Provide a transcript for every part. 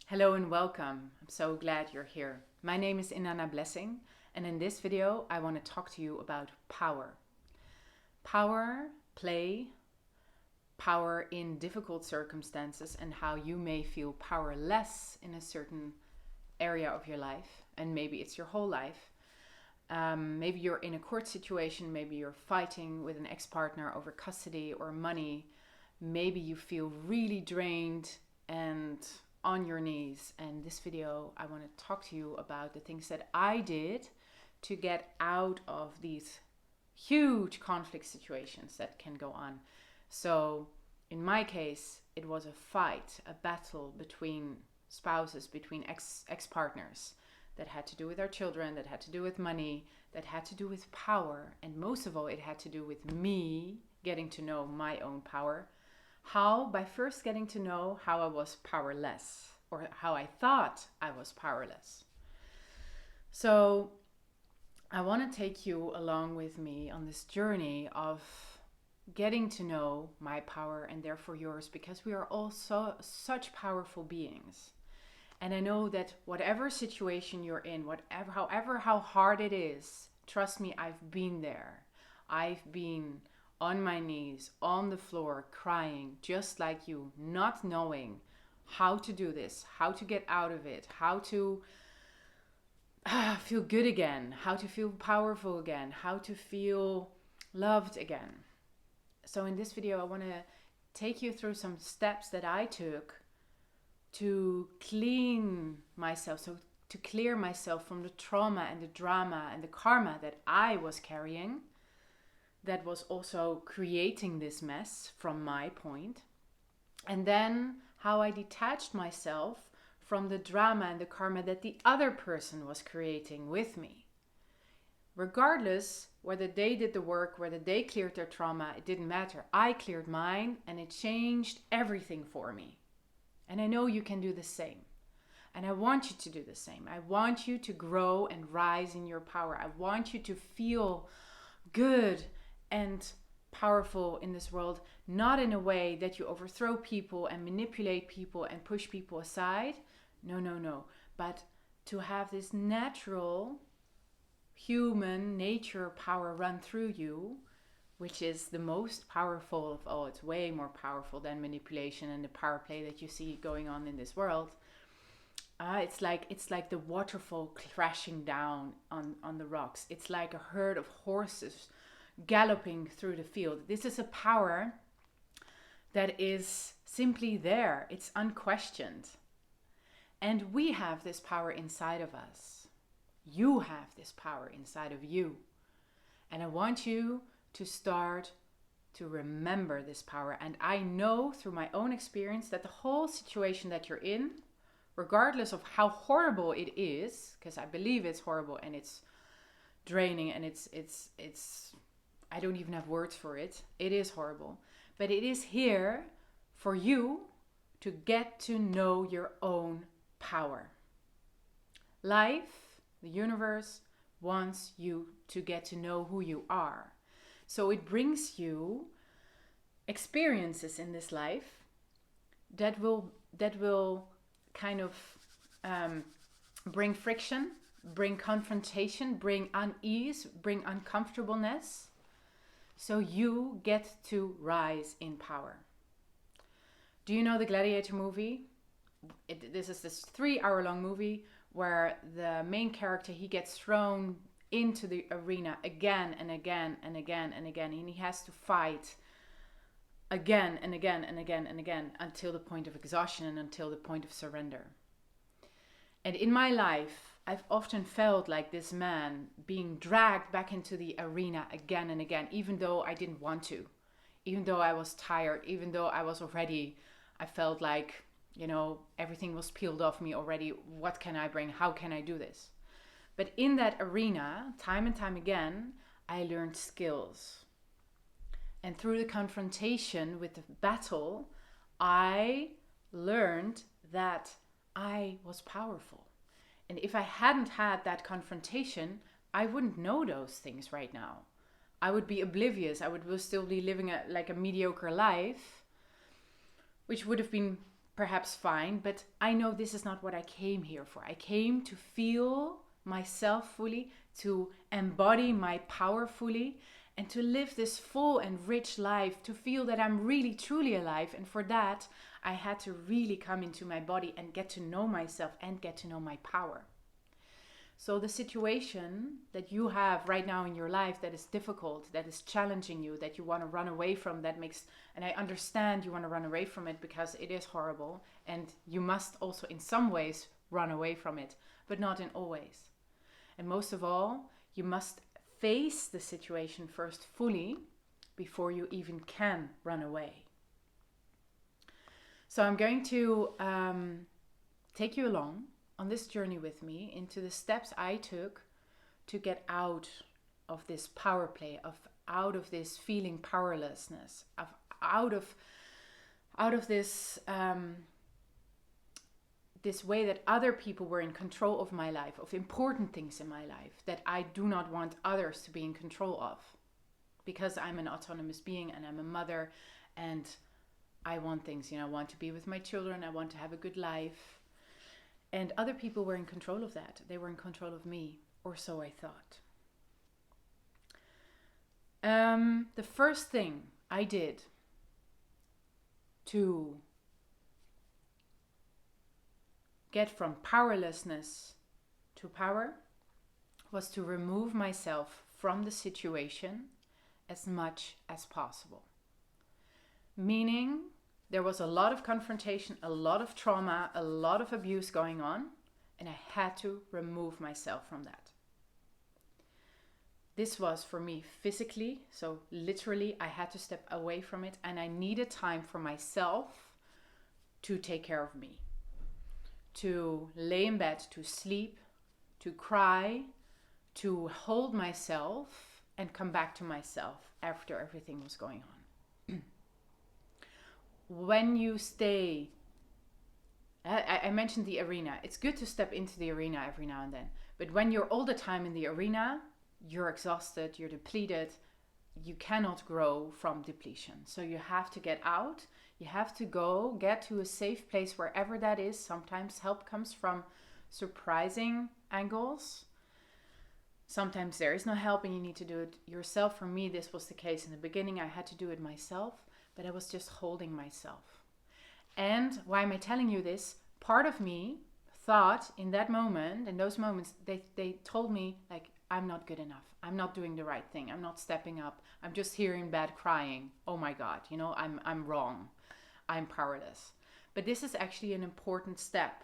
Hello and welcome. I'm so glad you're here. My name is Inanna Blessing, and in this video, I want to talk to you about power. Power, play, power in difficult circumstances, and how you may feel powerless in a certain area of your life, and maybe it's your whole life. Maybe you're in a court situation, maybe you're fighting with an ex-partner over custody or money. Maybe you feel really drained and on your knees. And this video, I want to talk to you about the things that I did to get out of these huge conflict situations that can go on. So in my case, it was a fight, a battle between spouses, between ex-partners that had to do with our children, that had to do with money, that had to do with power. And most of all, it had to do with me getting to know my own power. How? By first getting to know how I was powerless, or how I thought I was powerless. So I want to take you along with me on this journey of getting to know my power and therefore yours, because we are all such powerful beings. And I know that whatever situation you're in, however how hard it is, trust me, I've been there. I've been on my knees, on the floor, crying, just like you, not knowing how to do this, how to get out of it, how to feel good again, how to feel powerful again, how to feel loved again. So in this video, I want to take you through some steps that I took to clean myself, so to clear myself from the trauma and the drama and the karma that I was carrying, that was also creating this mess from my point. And then how I detached myself from the drama and the karma that the other person was creating with me. Regardless whether they did the work, whether they cleared their trauma, it didn't matter. I cleared mine and it changed everything for me. And I know you can do the same. And I want you to do the same. I want you to grow and rise in your power. I want you to feel good and powerful in this world, not in a way that you overthrow people and manipulate people and push people aside. No. But to have this natural human nature power run through you, which is the most powerful of all. It's way more powerful than manipulation and the power play that you see going on in this world. It's like the waterfall crashing down on the rocks. It's like a herd of horses galloping through the field. This is a power that is simply there. It's unquestioned. And we have this power inside of us. You have this power inside of you. And I want you to start to remember this power. And I know through my own experience that the whole situation that you're in, regardless of how horrible it is, because I believe it's horrible and it's draining and it's I don't even have words for it. It is horrible. But it is here for you to get to know your own power. Life, the universe, wants you to get to know who you are. So it brings you experiences in this life that will kind of bring friction, bring confrontation, bring unease, bring uncomfortableness. So you get to rise in power. Do you know the Gladiator movie? This is this 3-hour-long movie where the main character, he gets thrown into the arena again and again and again and again. And he has to fight again and again and again and again until the point of exhaustion and until the point of surrender. And in my life, I've often felt like this man being dragged back into the arena again and again, even though I didn't want to, even though I was tired, even though I felt like, everything was peeled off me already. What can I bring? How can I do this? But in that arena, time and time again, I learned skills. And through the confrontation with the battle, I learned that I was powerful. And if I hadn't had that confrontation, I wouldn't know those things right now. I would be oblivious. I would still be living a mediocre life, which would have been perhaps fine, but I know this is not what I came here for. I came to feel myself fully, to embody my power fully, and to live this full and rich life, to feel that I'm really truly alive. And for that, I had to really come into my body and get to know myself and get to know my power. So the situation that you have right now in your life that is difficult, that is challenging you, that you want to run away from, and I understand you want to run away from it because it is horrible, and you must also in some ways run away from it, but not in all ways. And most of all, you must face the situation first fully before you even can run away. So I'm going to take you along on this journey with me into the steps I took to get out of this power play, out of this feeling powerlessness, out of this this way that other people were in control of my life, of important things in my life that I do not want others to be in control of, because I'm an autonomous being and I'm a mother and I want things, I want to be with my children, I want to have a good life. And other people were in control of that. They were in control of me, or so I thought. The first thing I did to get from powerlessness to power was to remove myself from the situation as much as possible. Meaning, there was a lot of confrontation, a lot of trauma, a lot of abuse going on, and I had to remove myself from that. This was for me physically, so literally I had to step away from it, and I needed time for myself to take care of me. To lay in bed, to sleep, to cry, to hold myself and come back to myself after everything was going on. When you stay, I mentioned the arena. It's good to step into the arena every now and then. But when you're all the time in the arena, you're exhausted, you're depleted. You cannot grow from depletion. So you have to get out. You have to go, get to a safe place wherever that is. Sometimes help comes from surprising angles. Sometimes there is no help and you need to do it yourself. For me, this was the case in the beginning. I had to do it myself. But I was just holding myself. And why am I telling you this? Part of me thought in that moment, in those moments, they told me, like, I'm not good enough. I'm not doing the right thing. I'm not stepping up. I'm just here in bed crying. Oh my God, I'm wrong. I'm powerless. But this is actually an important step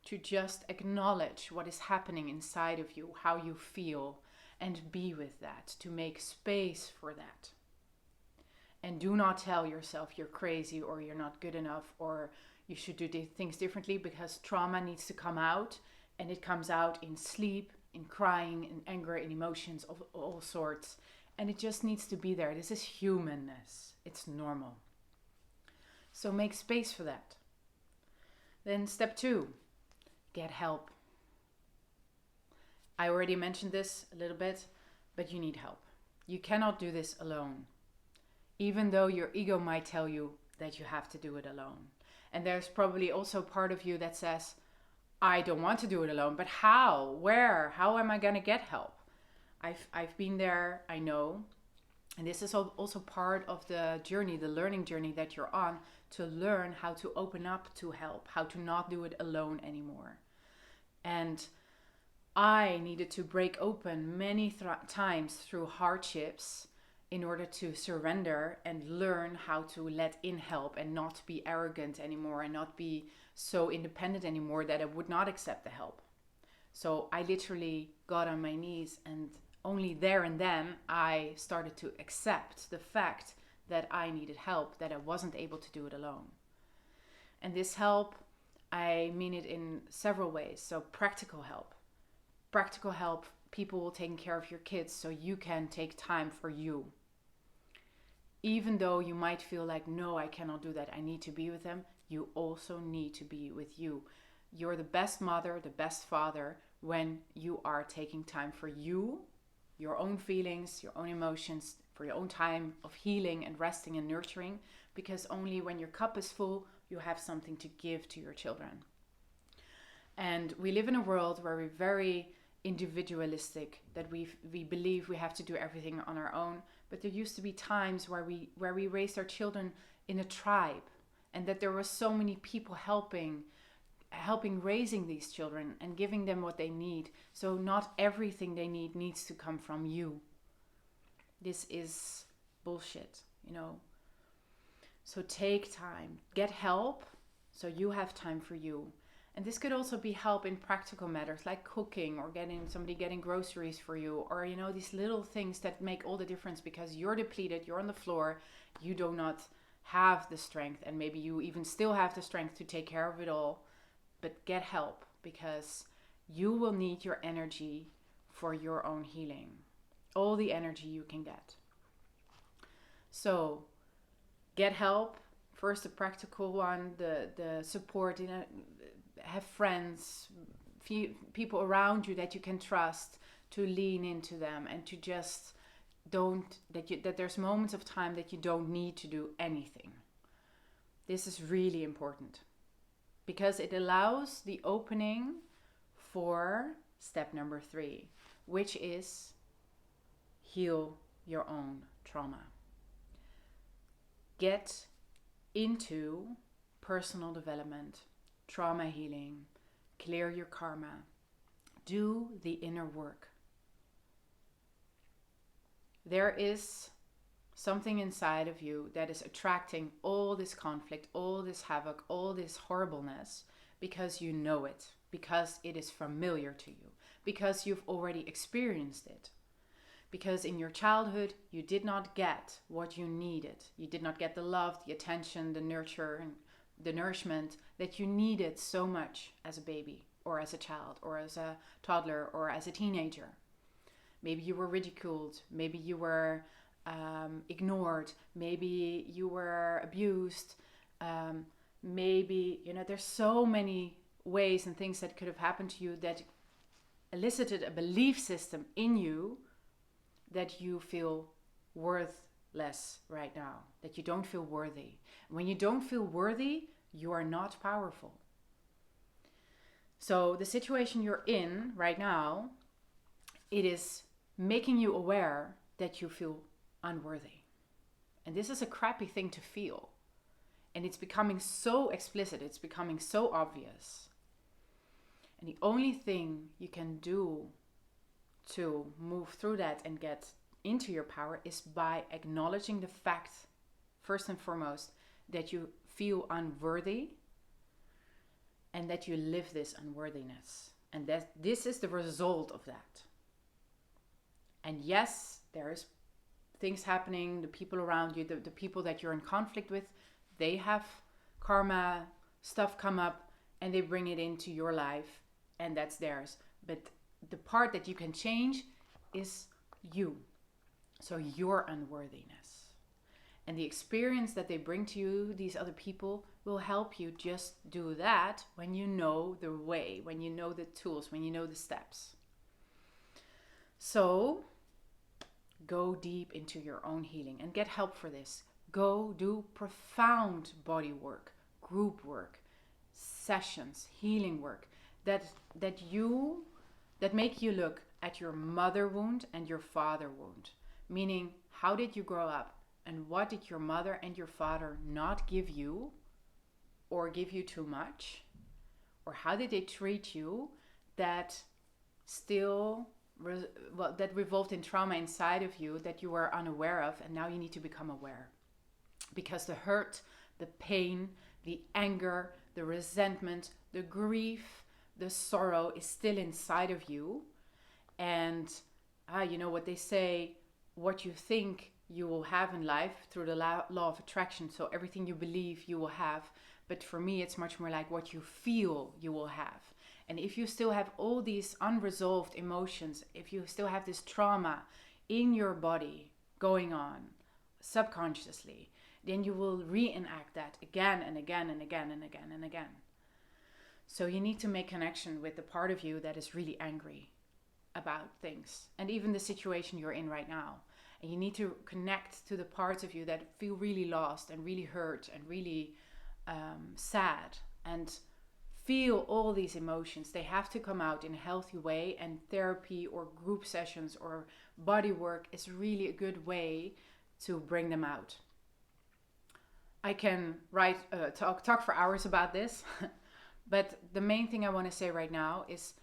to just acknowledge what is happening inside of you, how you feel, and be with that, to make space for that. And do not tell yourself you're crazy or you're not good enough or you should do things differently, because trauma needs to come out, and it comes out in sleep, in crying, in anger, in emotions of all sorts. And it just needs to be there. This is humanness. It's normal. So make space for that. Then step 2, get help. I already mentioned this a little bit, but you need help. You cannot do this alone. Even though your ego might tell you that you have to do it alone. And there's probably also part of you that says, I don't want to do it alone, but how? Where? How am I going to get help? I've been there, I know. And this is also part of the journey, the learning journey that you're on, to learn how to open up to help, how to not do it alone anymore. And I needed to break open many times through hardships in order to surrender and learn how to let in help and not be arrogant anymore and not be so independent anymore that I would not accept the help. So I literally got on my knees, and only there and then I started to accept the fact that I needed help, that I wasn't able to do it alone. And this help, I mean it in several ways. So practical help, people taking care of your kids so you can take time for you. Even though you might feel like, no, I cannot do that, I need to be with them, you also need to be with you. You're the best mother, the best father when you are taking time for you, your own feelings, your own emotions, for your own time of healing and resting and nurturing, because only when your cup is full, you have something to give to your children. And we live in a world where we're very individualistic, that we believe we have to do everything on our own. But there used to be times where we raised our children in a tribe, and that there were so many people helping raising these children and giving them what they need. So not everything they need needs to come from you. This is bullshit, you know. So take time, get help, so you have time for you. And this could also be help in practical matters like cooking, or getting groceries for you, or, you know, these little things that make all the difference, because you're depleted, you're on the floor, you do not have the strength, and maybe you even still have the strength to take care of it all. But get help, because you will need your energy for your own healing. All the energy you can get. So get help. First, the practical one, the support. Have friends, people around you that you can trust, to lean into them, and to just that there's moments of time that you don't need to do anything. This is really important, because it allows the opening for step number 3, which is heal your own trauma. Get into personal development, trauma healing, clear your karma, do the inner work. There is something inside of you that is attracting all this conflict, all this havoc, all this horribleness, because you know it, because it is familiar to you, because you've already experienced it. Because in your childhood, you did not get what you needed. You did not get the love, the attention, the nurture, and the nourishment that you needed so much as a baby, or as a child, or as a toddler, or as a teenager. Maybe you were ridiculed. Maybe you were ignored. Maybe you were abused. Maybe, you know, there's so many ways and things that could have happened to you that elicited a belief system in you that you feel worthless right now, that you don't feel worthy. When you don't feel worthy, you are not powerful. So the situation you're in right now, it is making you aware that you feel unworthy. And this is a crappy thing to feel. And it's becoming so explicit, it's becoming so obvious. And the only thing you can do to move through that and get into your power is by acknowledging the fact, first and foremost, that you feel unworthy and that you live this unworthiness. And that this is the result of that. And yes, there's things happening, the people around you, the people that you're in conflict with, they have karma, stuff come up, and they bring it into your life, and that's theirs. But the part that you can change is you. So your unworthiness. And the experience that they bring to you, these other people, will help you just do that when you know the way, when you know the tools, when you know the steps. So go deep into your own healing and get help for this. Go do profound body work, group work, sessions, healing work that make you look at your mother wound and your father wound. Meaning, how did you grow up, and what did your mother and your father not give you, or give you too much, or how did they treat you that that revolved in trauma inside of you that you were unaware of, and now you need to become aware. Because the hurt, the pain, the anger, the resentment, the grief, the sorrow is still inside of you. And you know what they say, what you think you will have in life through the law of attraction. So everything you believe you will have. But for me, it's much more like what you feel you will have. And if you still have all these unresolved emotions, if you still have this trauma in your body going on subconsciously, then you will reenact that again and again and again and again and again. So you need to make connection with the part of you that is really angry about things, and even the situation you're in right now. And you need to connect to the parts of you that feel really lost and really hurt and really sad, and feel all these emotions. They have to come out in a healthy way, and therapy or group sessions or body work is really a good way to bring them out. I can talk for hours about this, but the main thing I want to say right now is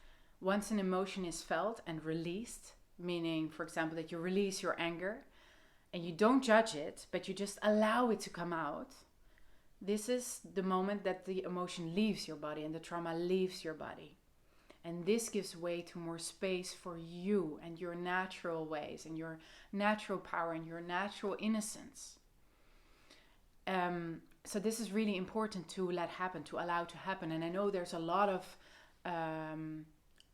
once an emotion is felt and released, meaning, for example, that you release your anger and you don't judge it, but you just allow it to come out, this is the moment that the emotion leaves your body and the trauma leaves your body. And this gives way to more space for you and your natural ways and your natural power and your natural innocence. So this is really important to let happen, to allow to happen. And I know there's a lot of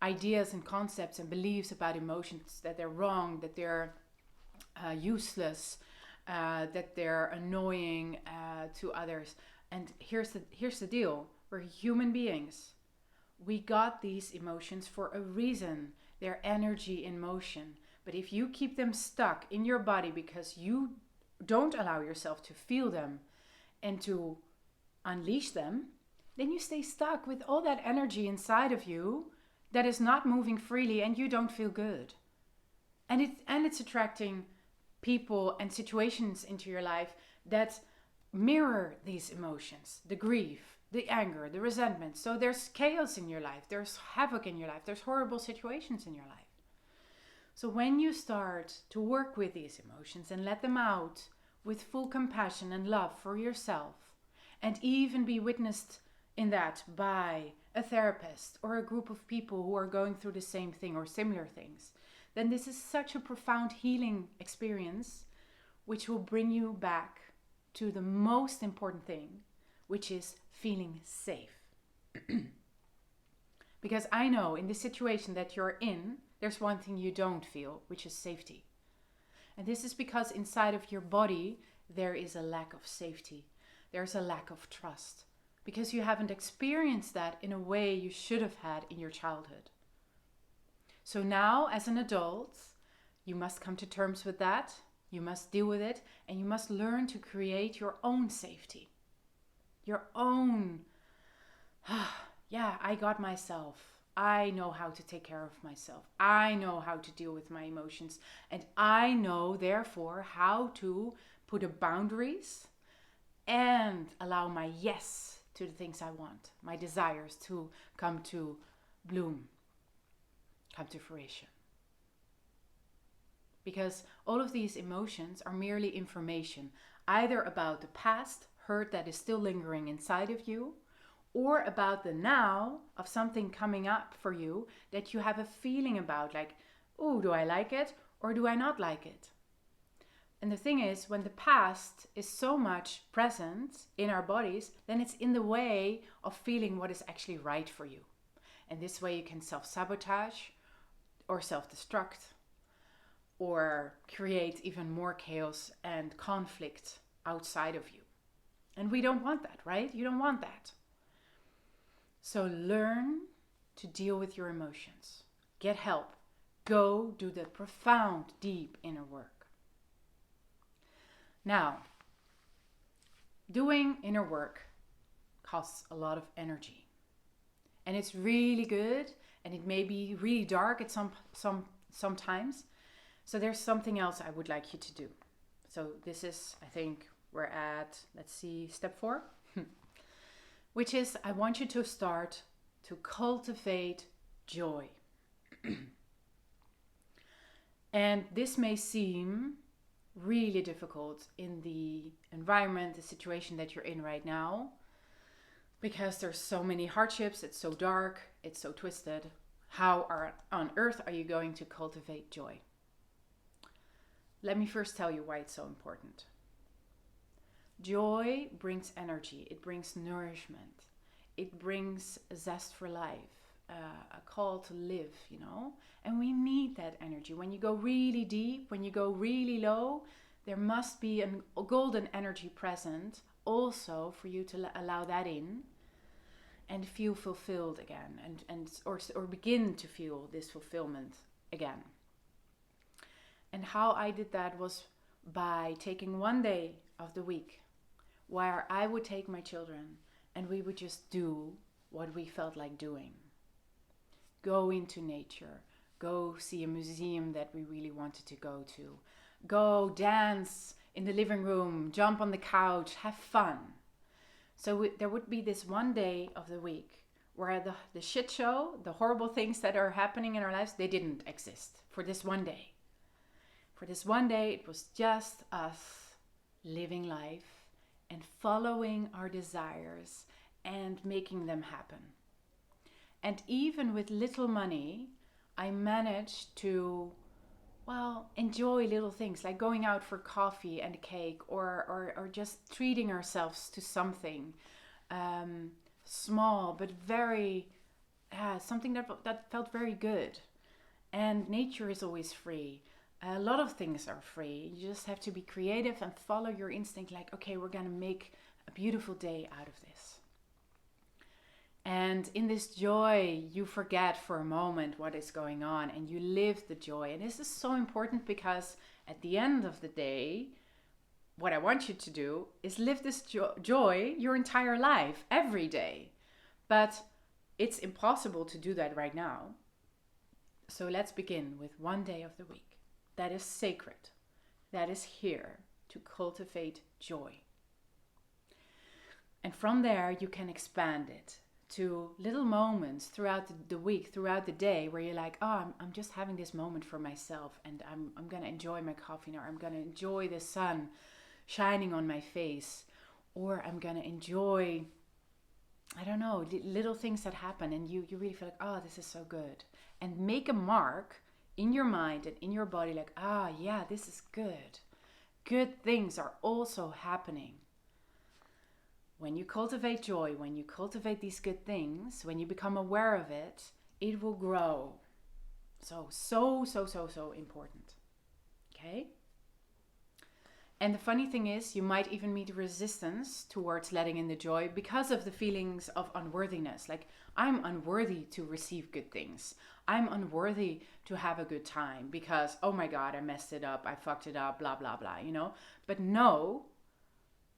ideas and concepts and beliefs about emotions, that they're wrong, that they're useless, that they're annoying to others. And here's the deal. We're human beings. We got these emotions for a reason. They're energy in motion. But if you keep them stuck in your body because you don't allow yourself to feel them and to unleash them, then you stay stuck with all that energy inside of you that is not moving freely, and you don't feel good. And it's attracting people and situations into your life that mirror these emotions, the grief, the anger, the resentment. So there's chaos in your life, there's havoc in your life, there's horrible situations in your life. So when you start to work with these emotions and let them out with full compassion and love for yourself, and even be witnessed in that by a therapist or a group of people who are going through the same thing or similar things, then this is such a profound healing experience, which will bring you back to the most important thing, which is feeling safe. Because I know in the situation that you're in, there's one thing you don't feel, which is safety. And this is because inside of your body, there is a lack of safety. There's a lack of trust. Because you haven't experienced that in a way you should have had in your childhood. So now, as an adult, you must come to terms with that. You must deal with it. And you must learn to create your own safety. Your own, I got myself. I know how to take care of myself. I know how to deal with my emotions. And I know, therefore, how to put up boundaries and allow my yes to the things I want, my desires to come to bloom, come to fruition. Because all of these emotions are merely information, either about the past hurt that is still lingering inside of you, or about the now of something coming up for you that you have a feeling about, like, oh, do I like it or do I not like it? And the thing is, when the past is so much present in our bodies, then it's in the way of feeling what is actually right for you. And this way you can self-sabotage or self-destruct or create even more chaos and conflict outside of you. And we don't want that, right? You don't want that. So learn to deal with your emotions. Get help. Go do the profound, deep inner work. Now, doing inner work costs a lot of energy. And it's really good, and it may be really dark at sometimes. So there's something else I would like you to do. So this is, I think we're at, step 4. Which is, I want you to start to cultivate joy. And this may seem really difficult in the environment, the situation that you're in right now, because there's so many hardships, it's so dark, it's so twisted. How on earth are you going to cultivate joy? Let me first tell you why it's so important. Joy brings energy, it brings nourishment, it brings a zest for life, a call to live, and we need that energy. When you go really deep, when you go really low, there must be a golden energy present also for you to allow that in and feel fulfilled again, or begin to feel this fulfillment again. And how I did that was by taking one day of the week where I would take my children and we would just do what we felt like doing. Go into nature, go see a museum that we really wanted to go to, go dance in the living room, jump on the couch, have fun. So there would be this one day of the week where the shit show, the horrible things that are happening in our lives, they didn't exist for this one day. For this one day, it was just us living life and following our desires and making them happen. And even with little money, I managed to, enjoy little things like going out for coffee and a cake, or just treating ourselves to something small but very, something that felt very good. And nature is always free. A lot of things are free. You just have to be creative and follow your instinct, like, okay, we're going to make a beautiful day out of this. And in this joy, you forget for a moment what is going on and you live the joy. And this is so important because at the end of the day, what I want you to do is live this joy your entire life, every day. But it's impossible to do that right now. So let's begin with one day of the week that is sacred, that is here to cultivate joy. And from there, you can expand it to little moments throughout the week, throughout the day, where you're like, oh, I'm just having this moment for myself, and I'm going to enjoy my coffee now. I'm going to enjoy the sun shining on my face, or I'm going to enjoy, I don't know, little things that happen, and you really feel like, oh, this is so good. And make a mark in your mind and in your body, like, yeah, this is good. Good things are also happening. When you cultivate joy, when you cultivate these good things, when you become aware of it, it will grow. So important. Okay? And the funny thing is, you might even meet resistance towards letting in the joy because of the feelings of unworthiness. Like, I'm unworthy to receive good things. I'm unworthy to have a good time because, oh my God, I messed it up. I fucked it up, blah, blah, blah, But no.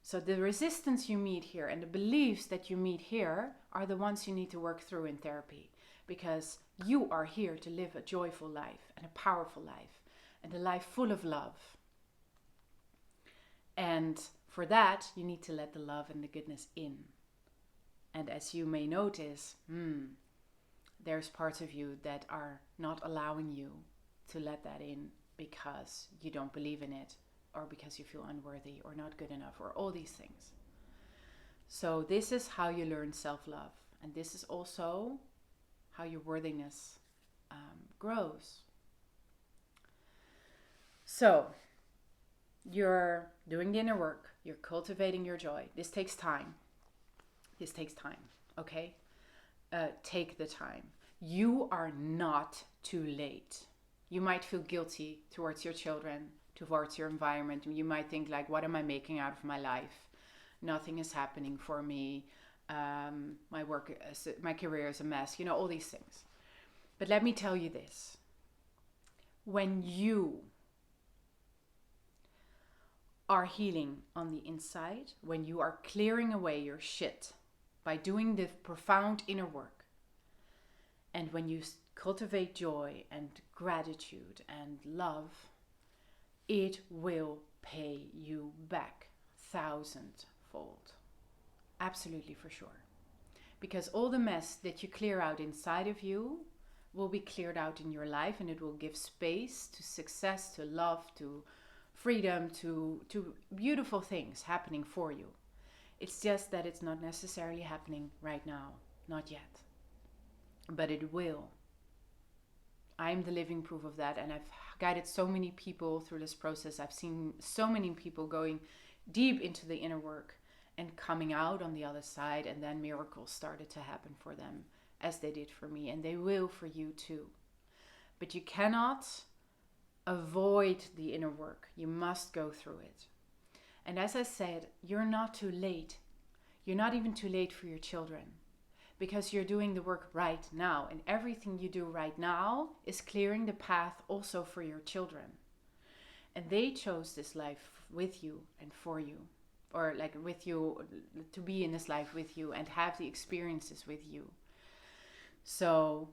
So the resistance you meet here and the beliefs that you meet here are the ones you need to work through in therapy, because you are here to live a joyful life and a powerful life and a life full of love. And for that, you need to let the love and the goodness in. And as you may notice, there's parts of you that are not allowing you to let that in because you don't believe in it, or because you feel unworthy or not good enough, or all these things. So this is how you learn self-love. And this is also how your worthiness grows. So you're doing the inner work. You're cultivating your joy. This takes time. Okay? Take the time. You are not too late. You might feel guilty towards your children, towards your environment. You might think like, what am I making out of my life? Nothing is happening for me. My work, my career is a mess. All these things. But let me tell you this. When you are healing on the inside, when you are clearing away your shit by doing the profound inner work, and when you cultivate joy and gratitude and love, it will pay you back 1,000-fold. Absolutely, for sure. Because all the mess that you clear out inside of you will be cleared out in your life, and it will give space to success, to love, to freedom, to beautiful things happening for you. It's just that it's not necessarily happening right now. Not yet. But it will. I'm the living proof of that, and I've guided so many people through this process. I've seen so many people going deep into the inner work and coming out on the other side, and then miracles started to happen for them, as they did for me, and they will for you too. But you cannot avoid the inner work. You must go through it. And as I said, you're not too late. You're not even too late for your children, because you're doing the work right now, and everything you do right now is clearing the path also for your children. And they chose this life with you and for you. or like with you, to be in this life with you and have the experiences with you. So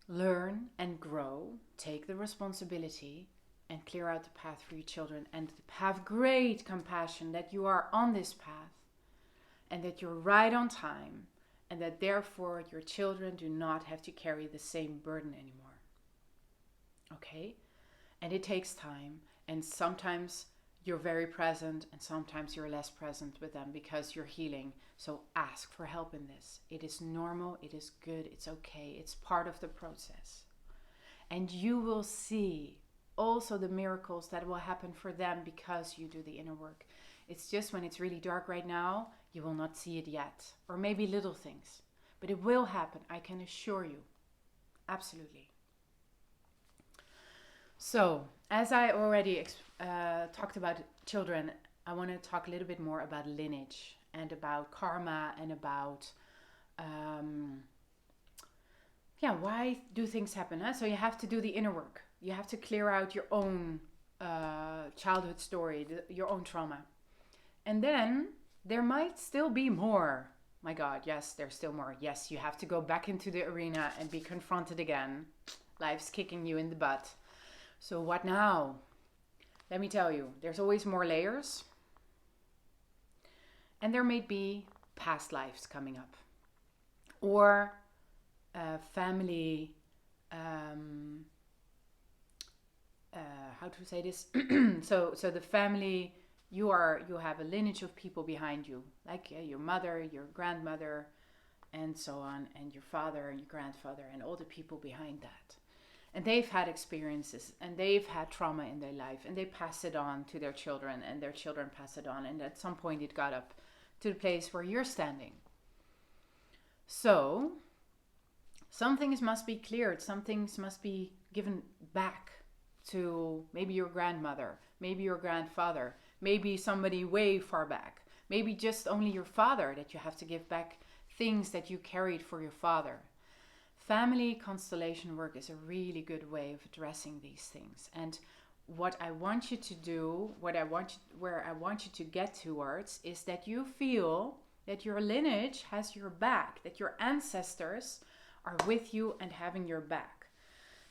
learn and grow, take the responsibility, and clear out the path for your children, and have great compassion that you are on this path and that you're right on time, and that therefore your children do not have to carry the same burden anymore. Okay? And it takes time, and sometimes you're very present and sometimes you're less present with them because you're healing. So ask for help in this. It is normal, it is good, it's okay, it's part of the process. And you will see also the miracles that will happen for them because you do the inner work. It's just when it's really dark right now, you will not see it yet. Or maybe little things. But it will happen, I can assure you. Absolutely. So, as I already talked about children, I want to talk a little bit more about lineage and about karma and about, why do things happen? Huh? So you have to do the inner work. You have to clear out your own childhood story, your own trauma. And then there might still be more. My God, yes, there's still more. Yes, you have to go back into the arena and be confronted again. Life's kicking you in the butt. So what now? Let me tell you, there's always more layers. And there may be past lives coming up. Or family, how to say this? So the family, you have a lineage of people behind you, like your mother, your grandmother, and so on, and your father and your grandfather, and all the people behind that. And they've had experiences, and they've had trauma in their life, and they pass it on to their children, and their children pass it on, and at some point it got up to the place where you're standing. So some things must be cleared, some things must be given back to maybe your grandmother, maybe your grandfather, maybe somebody way far back, maybe just only your father, that you have to give back things that you carried for your father. Family constellation work is a really good way of addressing these things. And what I want you to do, where I want you to get towards, is that you feel that your lineage has your back, that your ancestors are with you and having your back.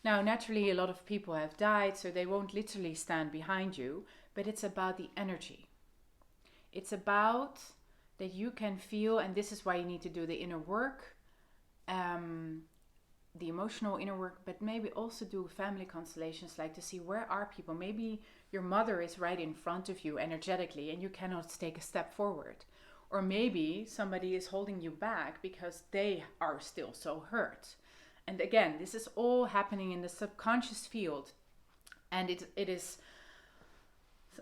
Now, naturally, a lot of people have died, so they won't literally stand behind you, but it's about the energy. It's about that you can feel, and this is why you need to do the inner work, the emotional inner work, but maybe also do family constellations, like to see where are people. Maybe your mother is right in front of you energetically and you cannot take a step forward. Or maybe somebody is holding you back because they are still so hurt. And again, this is all happening in the subconscious field. And it is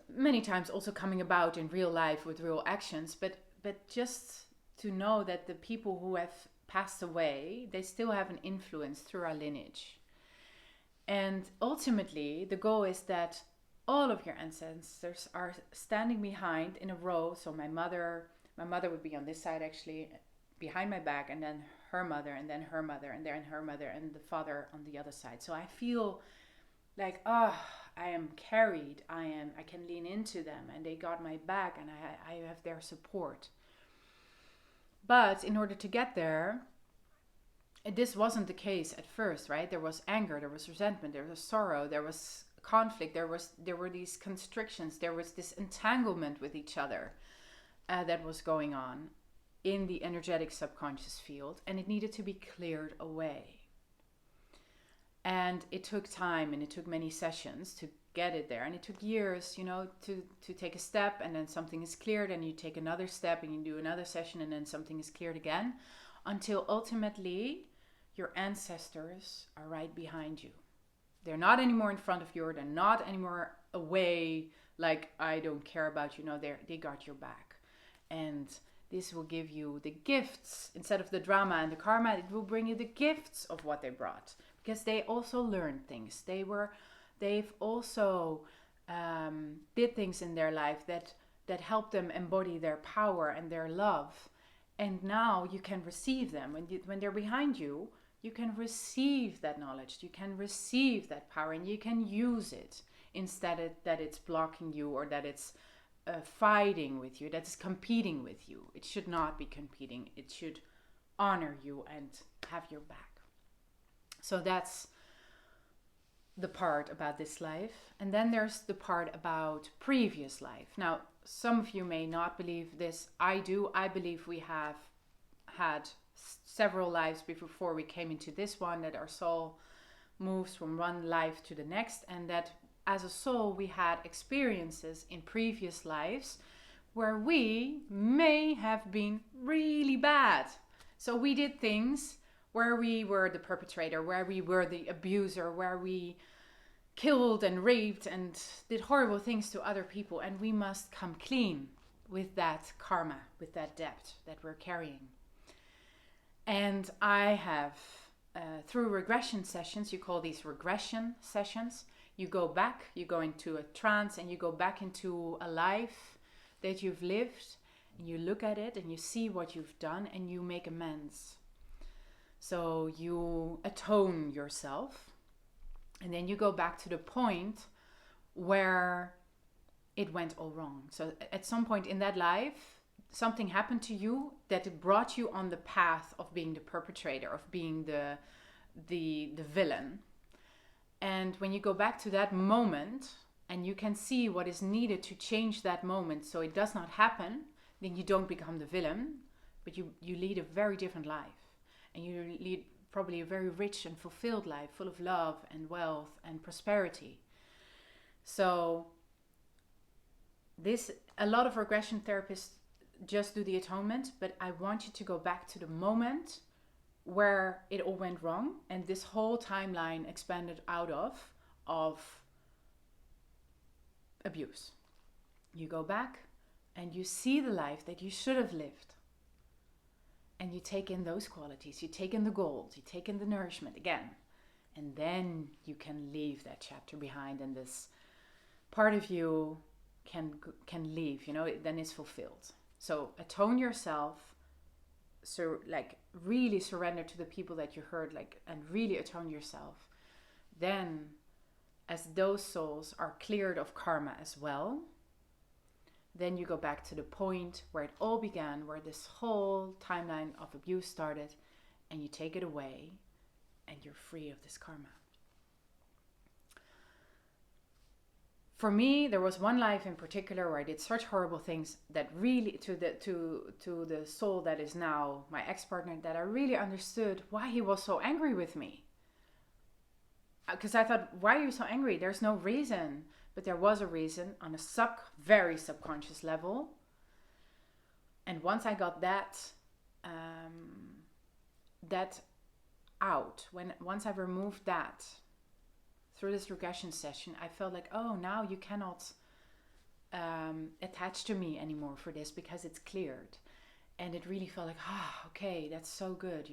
many times also coming about in real life with real actions. But just to know that the people who have passed away, they still have an influence through our lineage. And ultimately, the goal is that all of your ancestors are standing behind in a row. So my mother would be on this side, actually, behind my back, and then her mother, and then her mother, and then her mother, and the father on the other side. So I feel like, I am carried. I can lean into them, and they got my back, and I have their support. But in order to get there, this wasn't the case at first, right? There was anger, there was resentment, there was sorrow, there was conflict, there were these constrictions, there was this entanglement with each other that was going on in the energetic subconscious field, and it needed to be cleared away. And it took time, and it took many sessions to get it there, and it took years, to take a step, and then something is cleared, and you take another step, and you do another session, and then something is cleared again, until ultimately your ancestors are right behind you. They're not anymore in front of you, they're not anymore away, like, I don't care about you. No, they got your back. And this will give you the gifts. Instead of the drama and the karma, it will bring you the gifts of what they brought, because they also learned things. They've also did things in their life that helped them embody their power and their love. And now you can receive them. When they're behind you, you can receive that knowledge. You can receive that power, and you can use it instead of that it's blocking you, or that it's fighting with you, that is competing with you. It should not be competing. It should honor you and have your back. So that's the part about this life. And then there's the part about previous life. Now, some of you may not believe this. I do. I believe we have had several lives before we came into this one, that our soul moves from one life to the next, and that as a soul we had experiences in previous lives where we may have been really bad. So we did things where we were the perpetrator, where we were the abuser, where we killed and raped and did horrible things to other people, and we must come clean with that karma, with that debt that we're carrying. And I have, through regression sessions, you call these regression sessions, you go back, you go into a trance, and you go back into a life that you've lived, and you look at it and you see what you've done and you make amends. So you atone yourself, and then you go back to the point where it went all wrong. So at some point in that life, something happened to you that brought you on the path of being the perpetrator, of being the villain. And when you go back to that moment and you can see what is needed to change that moment so it does not happen, then you don't become the villain, but you lead a very different life. And you lead probably a very rich and fulfilled life, full of love and wealth and prosperity. So a lot of regression therapists just do the atonement, but I want you to go back to the moment where it all went wrong and this whole timeline expanded out of abuse. You go back and you see the life that you should have lived. And you take in those qualities, you take in the gold, you take in the nourishment again. And then you can leave that chapter behind, and this part of you can leave, then it's fulfilled. So atone yourself, so like really surrender to the people that you hurt, and really atone yourself. Then as those souls are cleared of karma as well, then you go back to the point where it all began, where this whole timeline of abuse started, and you take it away and you're free of this karma. For me, there was one life in particular where I did such horrible things that really, to the soul that is now my ex-partner, that I really understood why he was so angry with me. Because I thought, why are you so angry? There's no reason. But there was a reason on a very subconscious level. And once I got that out, once I removed that through this regression session, I felt like, oh, now you cannot attach to me anymore for this because it's cleared. And it really felt like, okay, that's so good,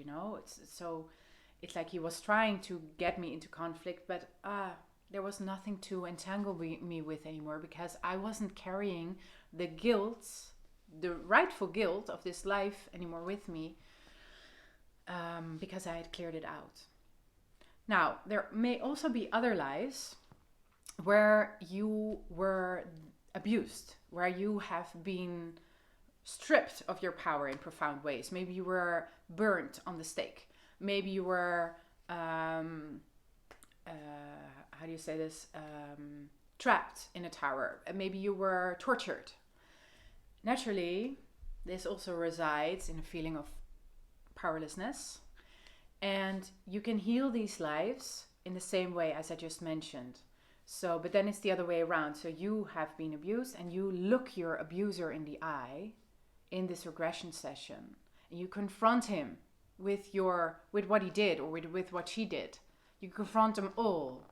It's like he was trying to get me into conflict, but there was nothing to entangle me with anymore, because I wasn't carrying the guilt, the rightful guilt of this life anymore with me, because I had cleared it out. Now, there may also be other lives where you were abused, where you have been stripped of your power in profound ways. Maybe you were burnt on the stake. Maybe you were how do you say this? Trapped in a tower. Maybe you were tortured. Naturally, this also resides in a feeling of powerlessness. And you can heal these lives in the same way as I just mentioned. So, but then it's the other way around. So you have been abused and you look your abuser in the eye in this regression session. And you confront him with what he did or with what she did. You confront them all.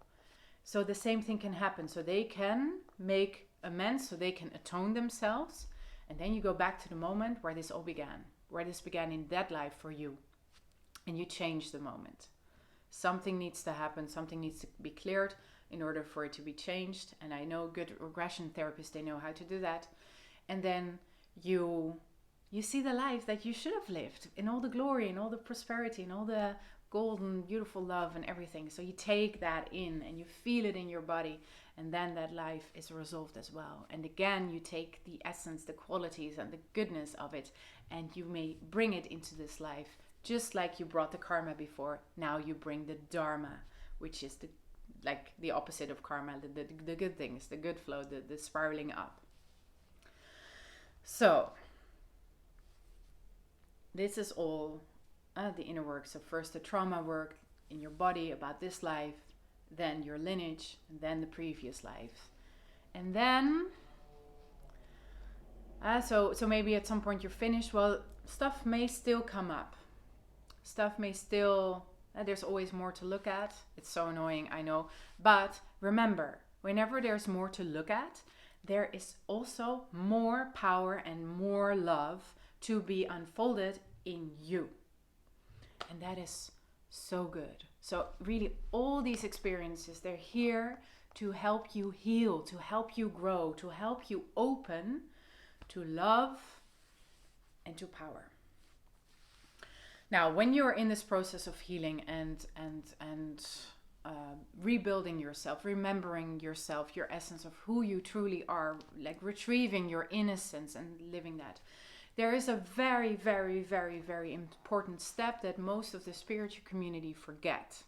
So the same thing can happen. So they can make amends, so they can atone themselves. And then you go back to the moment where this all began, where this began in that life for you. And you change the moment. Something needs to happen, something needs to be cleared in order for it to be changed. And I know good regression therapists, they know how to do that. And then you see the life that you should have lived in all the glory and all the prosperity and all the golden, beautiful love and everything. So you take that in and you feel it in your body, and then that life is resolved as well. And again, you take the essence, the qualities and the goodness of it, and you may bring it into this life. Just like you brought the karma before, now you bring the dharma, which is the opposite of karma, the good things, the good flow, the spiraling up. So this is all the inner work. So first the trauma work in your body about this life, then your lineage, and then the previous life. And then so maybe at some point you're finished. Well, stuff may still come up. Stuff may still, there's always more to look at. It's so annoying, I know. But remember, whenever there's more to look at, there is also more power and more love to be unfolded in you. And that is so good. So really, all these experiences, they're here to help you heal, to help you grow, to help you open to love and to power. Now, when you're in this process of healing and rebuilding yourself, remembering yourself, your essence of who you truly are, like retrieving your innocence and living that, there is a very, very, very, very important step that most of the spiritual community forget.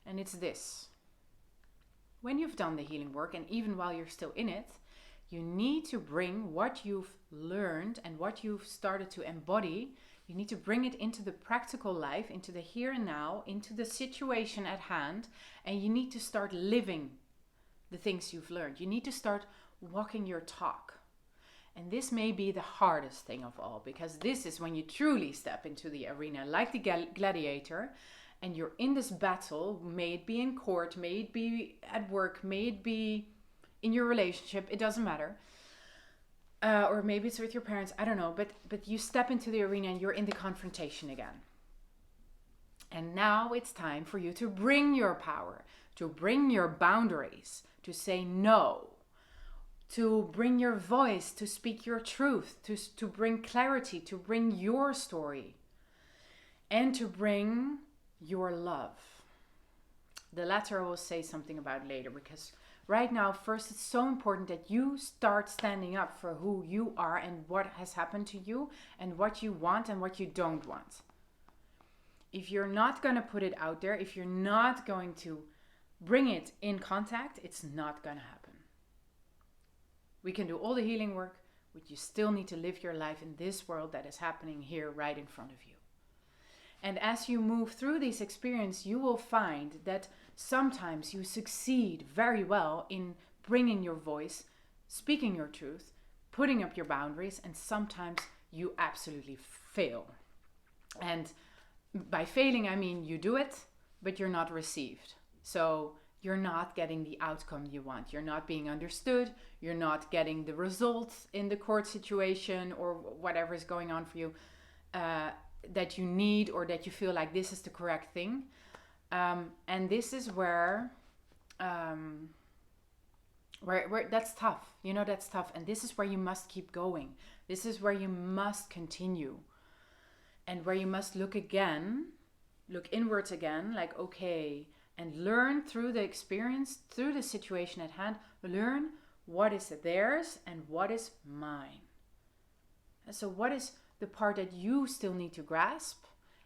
And it's this. When you've done the healing work, and even while you're still in it, you need to bring what you've learned and what you've started to embody. You need to bring it into the practical life, into the here and now, into the situation at hand, and you need to start living the things you've learned. You need to start walking your talk. And this may be the hardest thing of all, because this is when you truly step into the arena like the gladiator, and you're in this battle. May it be in court, may it be at work, may it be in your relationship, it doesn't matter. Or maybe it's with your parents, I don't know. But you step into the arena and you're in the confrontation again. And now it's time for you to bring your power, to bring your boundaries, to say no, to bring your voice, to speak your truth, to bring clarity, to bring your story, and to bring your love. The latter I will say something about later, because right now, first, it's so important that you start standing up for who you are and what has happened to you and what you want and what you don't want. If you're not going to put it out there, if you're not going to bring it in contact, it's not going to happen. We can do all the healing work, but you still need to live your life in this world that is happening here right in front of you. And as you move through these experiences, you will find that sometimes you succeed very well in bringing your voice, speaking your truth, putting up your boundaries, and sometimes you absolutely fail. And by failing, I mean you do it, but you're not received. So you're not getting the outcome you want. You're not being understood. You're not getting the results in the court situation or whatever is going on for you that you need, or that you feel like this is the correct thing. And this is where that's tough. You know, that's tough. And this is where you must keep going. This is where you must continue. And where you must look inwards again, like, okay, and learn through the experience, through the situation at hand, learn what is theirs and what is mine. And so what is the part that you still need to grasp?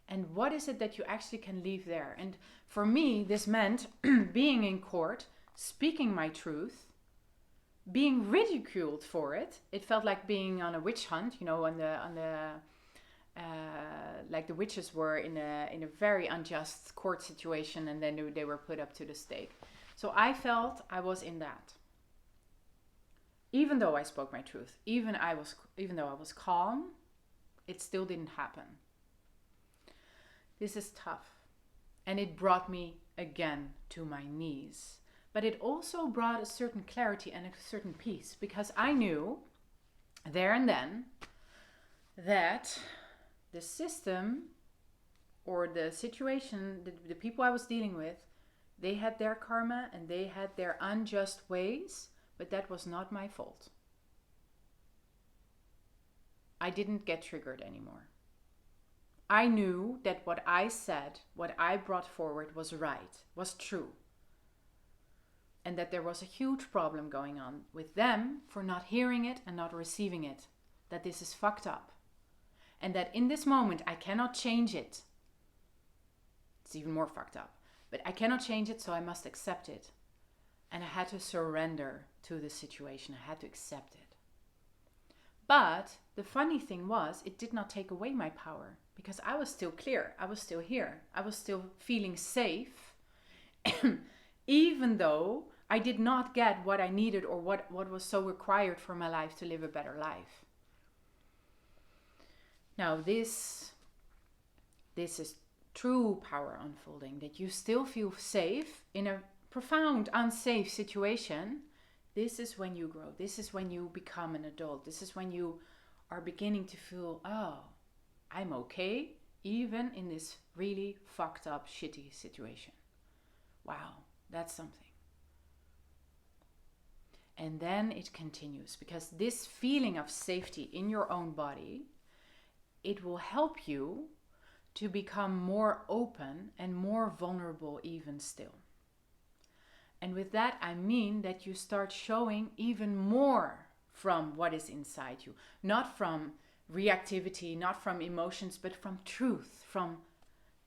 And what is it that you actually can leave there? And for me, this meant being in court, speaking my truth, being ridiculed for it. It felt like being on a witch hunt, you know, like the witches were in a very unjust court situation, and then they were put up to the stake. So I felt I was in that. Even though I spoke my truth, even though I was calm, it still didn't happen. This is tough. And it brought me again to my knees. But it also brought a certain clarity and a certain peace, because I knew there and then that the system or the situation, the people I was dealing with, they had their karma and they had their unjust ways, but that was not my fault. I didn't get triggered anymore. I knew that what I said, what I brought forward was right, was true. And that there was a huge problem going on with them for not hearing it and not receiving it. That this is fucked up. And that in this moment I cannot change it. It's even more fucked up. But I cannot change it, so I must accept it. And I had to surrender to the situation. I had to accept it. But the funny thing was, it did not take away my power. Because I was still clear. I was still here. I was still feeling safe. Even though I did not get what I needed or what was so required for my life to live a better life. Now this is true power unfolding. That you still feel safe in a profound, unsafe situation. This is when you grow. This is when you become an adult. This is when you are beginning to feel, oh, I'm okay, even in this really fucked up, shitty situation. Wow, that's something. And then it continues, because this feeling of safety in your own body, it will help you to become more open and more vulnerable even still. And with that, I mean that you start showing even more from what is inside you. Not from reactivity, not from emotions, but from truth, from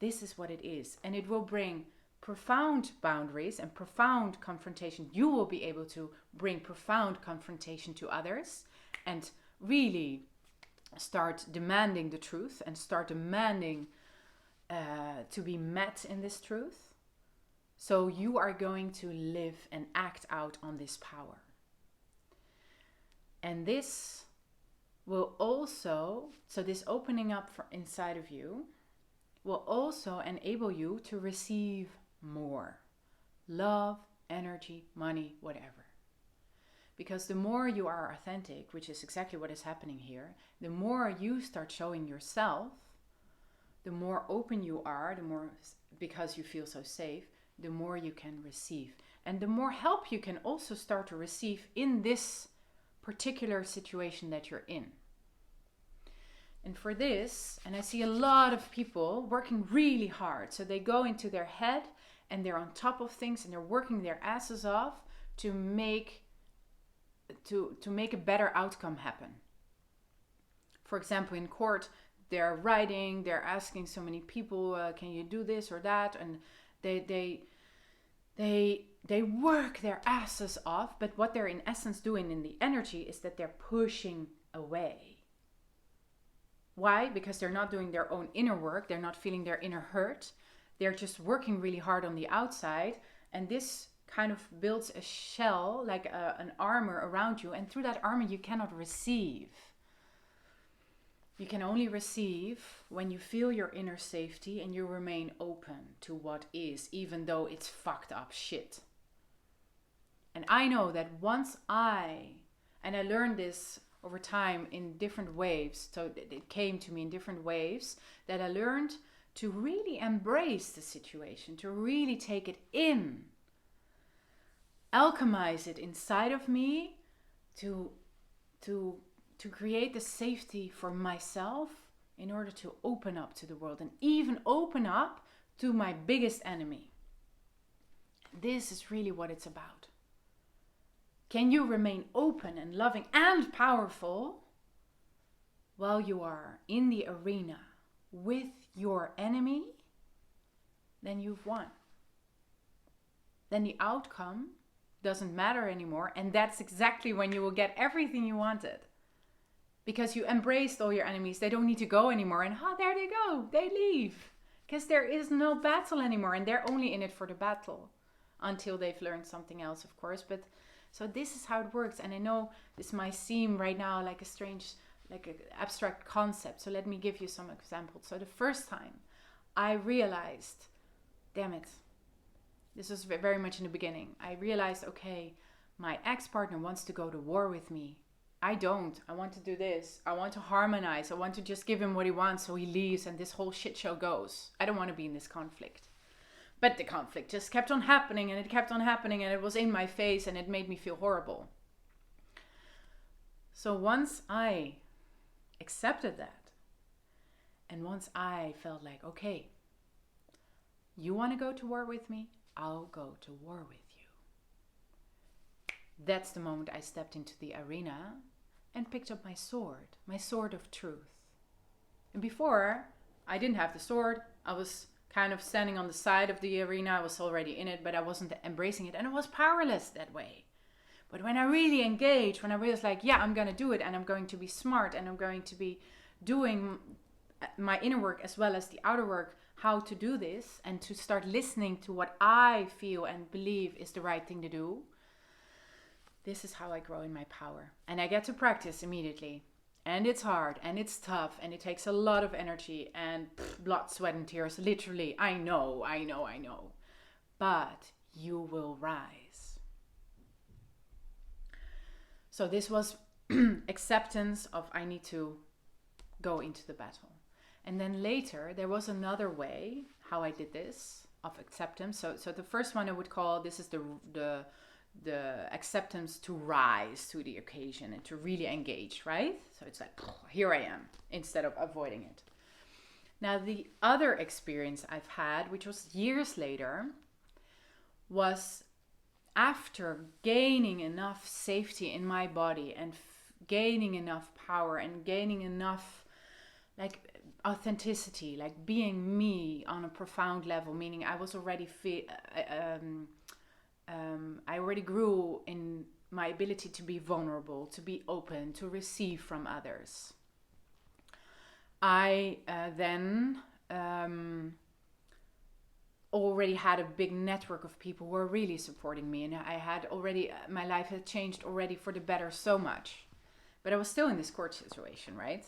this is what it is. And it will bring profound boundaries and profound confrontation. You will be able to bring profound confrontation to others and really start demanding the truth and start demanding to be met in this truth. So you are going to live and act out on this power. And this will also, so this opening up for inside of you will also enable you to receive more. Love, energy, money, whatever. Because the more you are authentic, which is exactly what is happening here, the more you start showing yourself, the more open you are, the more, because you feel so safe, the more you can receive. And the more help you can also start to receive in this particular situation that you're in. And for this, and I see a lot of people working really hard. So they go into their head and they're on top of things and they're working their asses off to make a better outcome happen. For example, in court, they're writing, they're asking so many people, can you do this or that? And they work their asses off, but what they're in essence doing in the energy is that they're pushing away. Why? Because they're not doing their own inner work. They're not feeling their inner hurt. They're just working really hard on the outside. And this kind of builds a shell, like an armor around you. And through that armor, you cannot receive. You can only receive when you feel your inner safety and you remain open to what is, even though it's fucked up shit. And I know that once I learned this over time in different waves, so it came to me in different waves, that I learned to really embrace the situation, to really take it in, alchemize it inside of me, to create the safety for myself in order to open up to the world and even open up to my biggest enemy. This is really what it's about. Can you remain open and loving and powerful while you are in the arena with your enemy? Then you've won. Then the outcome doesn't matter anymore, and that's exactly when you will get everything you wanted. Because you embraced all your enemies. They don't need to go anymore, and there they go, they leave. Because there is no battle anymore, and they're only in it for the battle until they've learned something else, of course. But so this is how it works. And I know this might seem right now like a strange, like an abstract concept. So let me give you some examples. So the first time I realized, damn it, this was very much in the beginning. I realized, okay, my ex-partner wants to go to war with me. I don't. I want to do this. I want to harmonize. I want to just give him what he wants so he leaves and this whole shit show goes. I don't want to be in this conflict. But the conflict just kept on happening and it kept on happening and it was in my face and it made me feel horrible. So once I accepted that And once I felt like, okay, you want to go to war with me? I'll go to war with you. That's the moment I stepped into the arena and picked up my sword of truth. And before, I didn't have the sword. I was kind of standing on the side of the arena. I was already in it, but I wasn't embracing it. And I was powerless that way. But when I really engaged, when I was like, yeah, I'm going to do it, and I'm going to be smart, and I'm going to be doing my inner work as well as the outer work, how to do this, and to start listening to what I feel and believe is the right thing to do, this is how I grow in my power. And I get to practice immediately. And it's hard, and it's tough, and it takes a lot of energy, and blood, sweat, and tears, literally. I know. But you will rise. So this was acceptance of I need to go into the battle. And then later, there was another way how I did this, of acceptance. So the first one I would call, this is the acceptance to rise to the occasion and to really engage, right? So it's like, here I am, instead of avoiding it. Now, the other experience I've had, which was years later, was after gaining enough safety in my body and gaining enough power and gaining enough like authenticity, like being me on a profound level, meaning I was already I already grew in my ability to be vulnerable, to be open, to receive from others. I then already had a big network of people who were really supporting me, and I had already, my life had changed already for the better so much. But I was still in this court situation, right?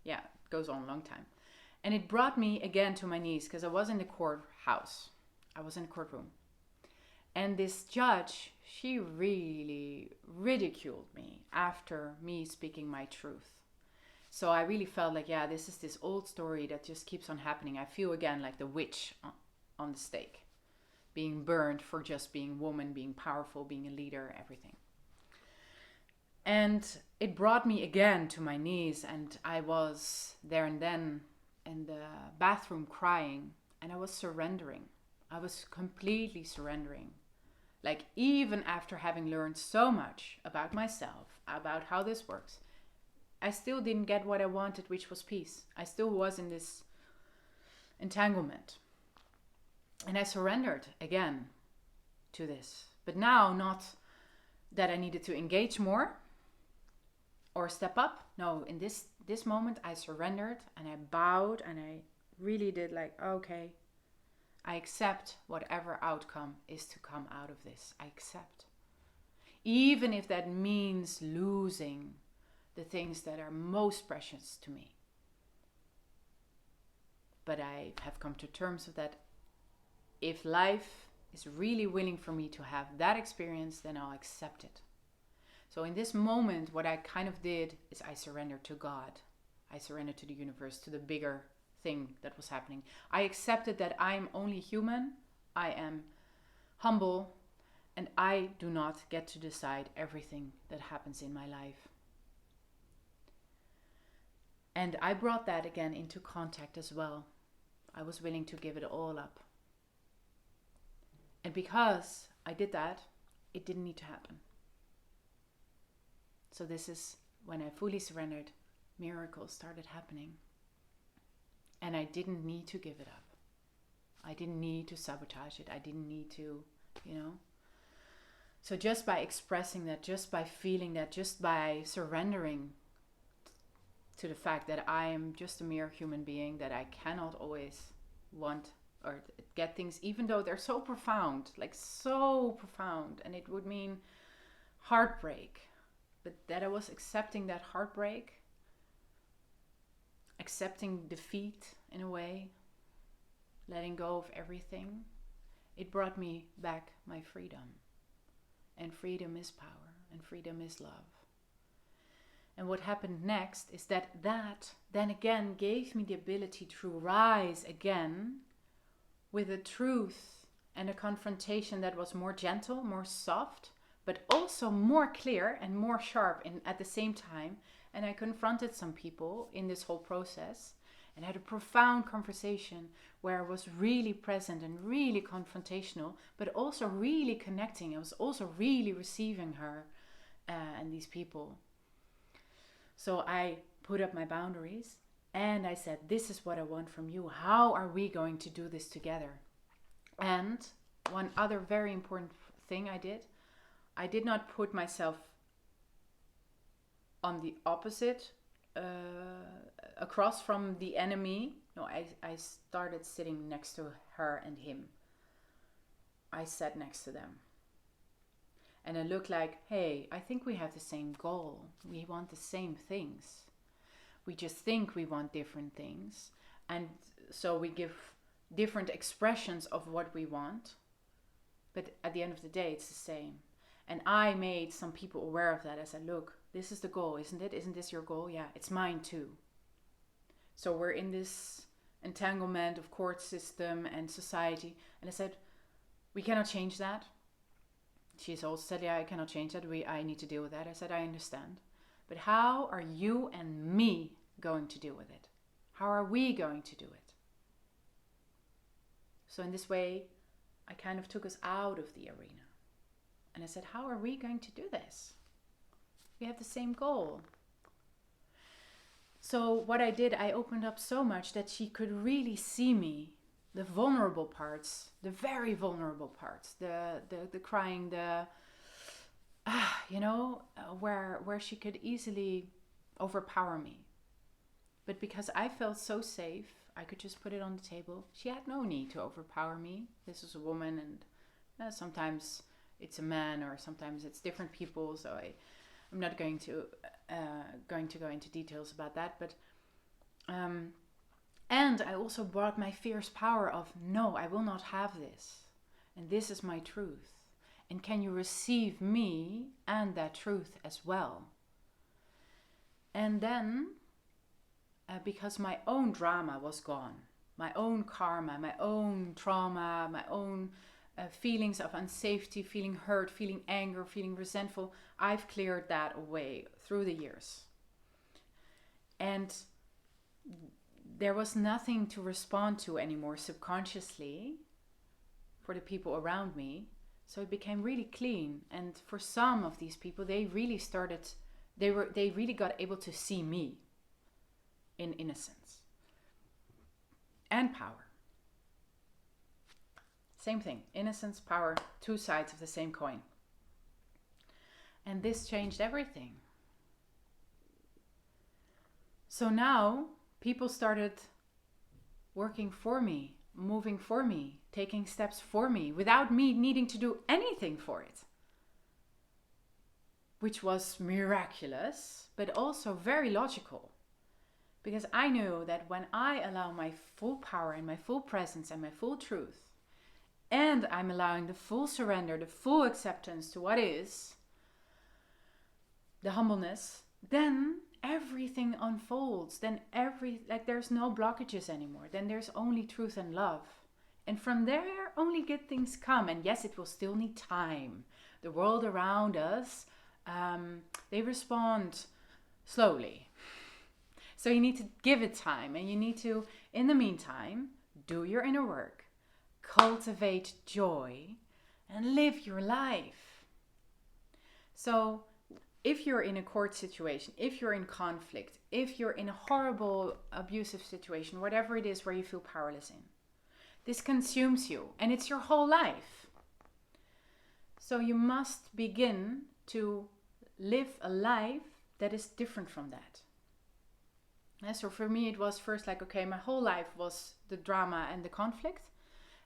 Yeah, it goes on a long time. And it brought me again to my knees because I was in the courthouse. I was in the courtroom. And this judge, she really ridiculed me after me speaking my truth. So I really felt like, yeah, this is this old story that just keeps on happening. I feel again like the witch on the stake, being burned for just being woman, being powerful, being a leader, everything. And it brought me again to my knees, and I was there and then in the bathroom crying, and I was surrendering. I was completely surrendering. Like, even after having learned so much about myself, about how this works, I still didn't get what I wanted, which was peace. I still was in this entanglement. And I surrendered again to this. But now, not that I needed to engage more or step up. No, in this moment, I surrendered and I bowed and I really did like, okay, I accept whatever outcome is to come out of this. I accept. Even if that means losing the things that are most precious to me. But I have come to terms with that. If life is really willing for me to have that experience, then I'll accept it. So in this moment, what I kind of did is I surrendered to God. I surrendered to the universe, to the bigger thing that was happening. I accepted that I'm only human, I am humble, and I do not get to decide everything that happens in my life. And I brought that again into contact as well. I was willing to give it all up. And because I did that, it didn't need to happen. So this is when I fully surrendered, miracles started happening. And I didn't need to give it up. I didn't need to sabotage it. I didn't need to, So just by expressing that, just by feeling that, just by surrendering to the fact that I am just a mere human being, that I cannot always want or get things, even though they're so profound, and it would mean heartbreak. But that I was accepting that heartbreak, accepting defeat in a way, letting go of everything, it brought me back my freedom. And freedom is power, and freedom is love. And what happened next is that then again gave me the ability to rise again with a truth and a confrontation that was more gentle, more soft, but also more clear and more sharp at the same time. And I confronted some people in this whole process. and had a profound conversation where I was really present and really confrontational, but also really connecting. I was also really receiving her and these people. So I put up my boundaries and I said, this is what I want from you. How are we going to do this together? And one other very important thing I did not put myself on the opposite, across from the enemy. No, I started sitting next to her and him. I sat next to them. And I looked like, hey, I think we have the same goal. We want the same things. We just think we want different things. And so we give different expressions of what we want. But at the end of the day, it's the same. And I made some people aware of that. I said, look, this is the goal, isn't it? Isn't this your goal? Yeah, it's mine too. So we're in this entanglement of court system and society. And I said, we cannot change that. She's also said, yeah, I cannot change that. I need to deal with that. I said, I understand. But how are you and me going to deal with it? How are we going to do it? So in this way, I kind of took us out of the arena. And I said, how are we going to do this? We have the same goal. So what I did, I opened up so much that she could really see me, the vulnerable parts, the very vulnerable parts, the crying, where she could easily overpower me. But because I felt so safe, I could just put it on the table. She had no need to overpower me. This is a woman, and sometimes it's a man, or sometimes it's different people. So I'm not going to go into details about that. But and I also brought my fierce power of, no, I will not have this, and this is my truth. And can you receive me and that truth as well? And then, because my own drama was gone, my own karma, my own trauma, my own feelings of unsafety, feeling hurt, feeling anger, feeling resentful, I've cleared that away through the years. And there was nothing to respond to anymore subconsciously for the people around me. So it became really clean. And for some of these people, they really got able to see me in innocence and power. Same thing, innocence, power, two sides of the same coin. And this changed everything. So now people started working for me, moving for me, taking steps for me without me needing to do anything for it. Which was miraculous, but also very logical. Because I knew that when I allow my full power and my full presence and my full truth, and I'm allowing the full surrender, the full acceptance to what is, the humbleness, then everything unfolds. Then there's no blockages anymore. Then there's only truth and love. And from there, only good things come. And yes, it will still need time. The world around us, they respond slowly. So you need to give it time. And you need to, in the meantime, do your inner work. Cultivate joy and live your life. So if you're in a court situation, if you're in conflict, if you're in a horrible abusive situation, whatever it is where you feel powerless in, this consumes you and it's your whole life. So you must begin to live a life that is different from that. And so for me, it was first like, okay, my whole life was the drama and the conflict.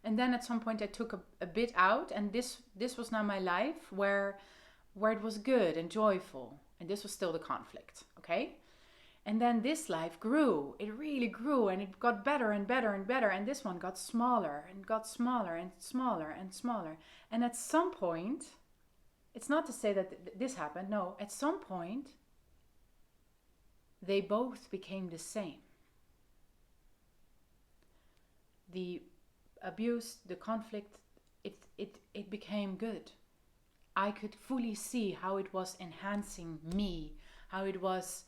And then at some point I took a bit out, and this was now my life where it was good and joyful. And this was still the conflict, okay? And then this life grew. It really grew, and it got better and better and better. And this one got smaller and got smaller and smaller and smaller. And at some point, it's not to say that this happened. No, at some point, they both became the same. The abuse, the conflict, it became good. I could fully see how it was enhancing me, how it was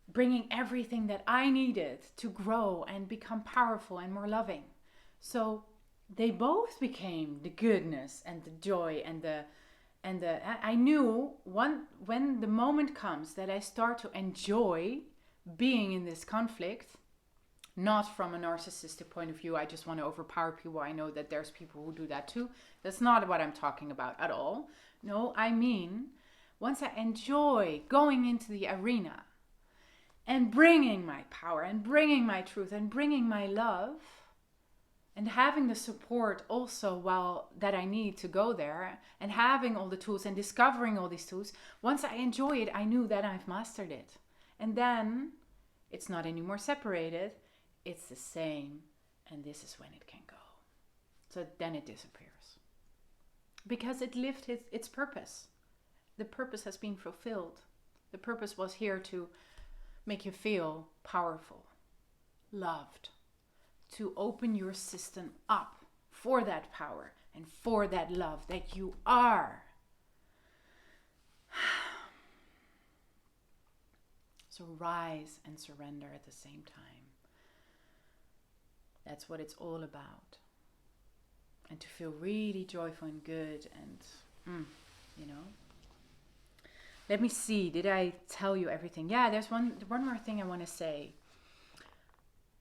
bringing everything that I needed to grow and become powerful and more loving. So they both became the goodness and the joy and the I knew when the moment comes that I start to enjoy being in this conflict, not from a narcissistic point of view, I just want to overpower people. I know that there's people who do that too. That's not what I'm talking about at all. No, I mean, once I enjoy going into the arena and bringing my power and bringing my truth and bringing my love and having the support also while that I need to go there and having all the tools and discovering all these tools, once I enjoy it, I knew that I've mastered it. And then it's not anymore separated. It's the same, and this is when it can go. So then it disappears. Because it lived its purpose. The purpose has been fulfilled. The purpose was here to make you feel powerful, loved, to open your system up for that power and for that love that you are. So rise and surrender at the same time. That's what it's all about. And to feel really joyful and good and, Let me see, did I tell you everything? Yeah, there's one more thing I want to say.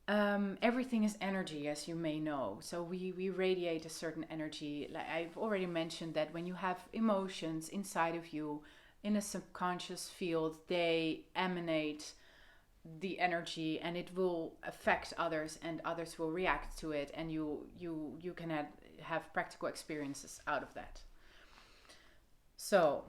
Everything is energy, as you may know. So we radiate a certain energy. Like I've already mentioned that when you have emotions inside of you, in a subconscious field, they emanate the energy and it will affect others and others will react to it, and you can have practical experiences out of that. So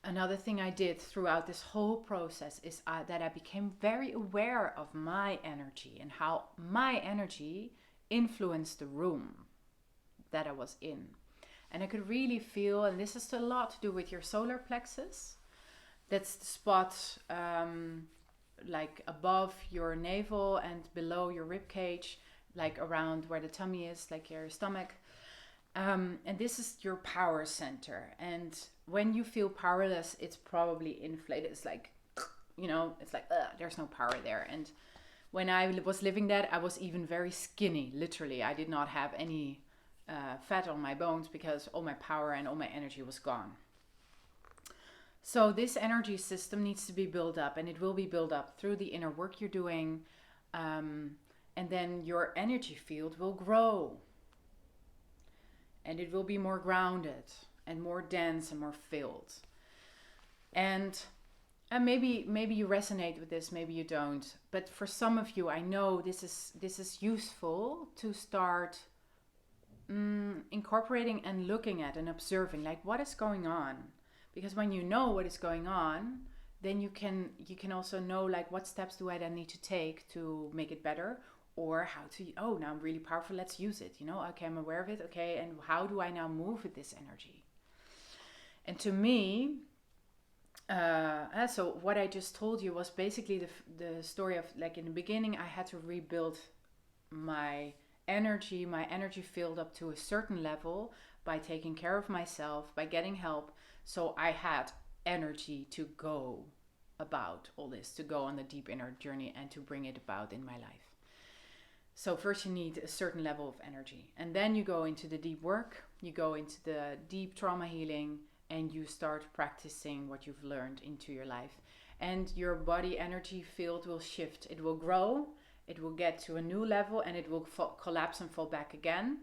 another thing I did throughout this whole process is that I became very aware of my energy and how my energy influenced the room that I was in. And I could really feel, and this has a lot to do with your solar plexus. That's the spot like above your navel and below your rib cage, like around where the tummy is, like your stomach. And this is your power center. And when you feel powerless, it's probably inflated. It's like, it's like, there's no power there. And when I was living that, I was even very skinny, literally. I did not have any fat on my bones because all my power and all my energy was gone. So this energy system needs to be built up, and it will be built up through the inner work you're doing. And then your energy field will grow. And it will be more grounded and more dense and more filled. And maybe you resonate with this, maybe you don't. But for some of you, I know this is useful to start incorporating and looking at and observing, like, what is going on? Because when you know what is going on, then you can also know, like, what steps do I then need to take to make it better, or how to, now I'm really powerful, let's use it, okay, I'm aware of it, okay, and how do I now move with this energy? And to me, so what I just told you was basically the story of, like, in the beginning, I had to rebuild my energy field up to a certain level by taking care of myself, by getting help. So I had energy to go about all this, to go on the deep inner journey and to bring it about in my life. So first you need a certain level of energy. And then you go into the deep work, you go into the deep trauma healing, and you start practicing what you've learned into your life. And your body energy field will shift. It will grow, it will get to a new level, and it will collapse and fall back again,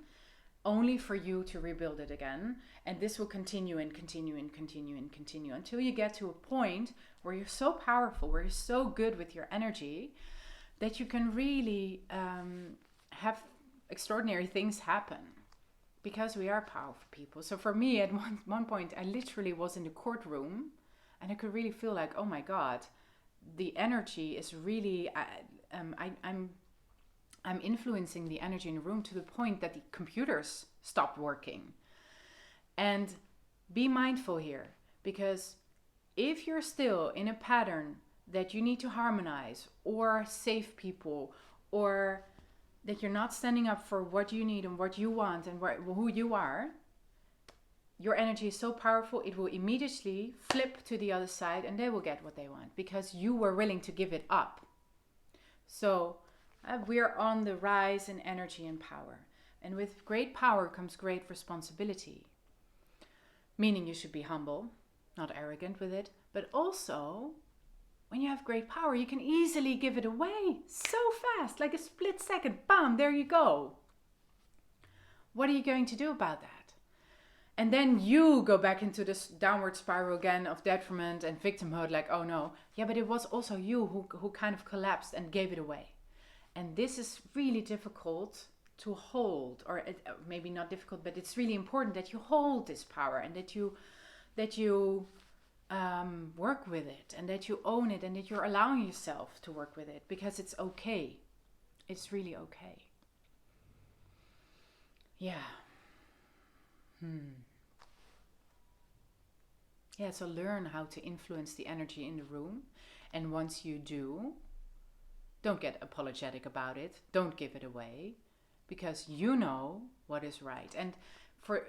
only for you to rebuild it again. And this will continue and continue and continue and continue until you get to a point where you're so powerful, where you're so good with your energy, that you can really have extraordinary things happen, because we are powerful people. So for me, at one point, I literally was in the courtroom, and I could really feel like, oh my God, the energy is really, I'm influencing the energy in the room to the point that the computers stopped working. And be mindful here, because if you're still in a pattern that you need to harmonize or save people, or that you're not standing up for what you need and what you want and who you are, your energy is so powerful, it will immediately flip to the other side and they will get what they want because you were willing to give it up. So we're on the rise in energy and power. And with great power comes great responsibility. Meaning you should be humble, not arrogant with it. But also, when you have great power, you can easily give it away so fast, like a split second. Bam, there you go. What are you going to do about that? And then you go back into this downward spiral again of detriment and victimhood, like, oh no. Yeah, but it was also you who kind of collapsed and gave it away. And this is really difficult to hold, or maybe not difficult, but it's really important that you hold this power and that you work with it and that you own it and that you're allowing yourself to work with it because it's okay. It's really okay. Yeah. Yeah, so learn how to influence the energy in the room. And once you do, don't get apologetic about it. Don't give it away because you know what is right. And for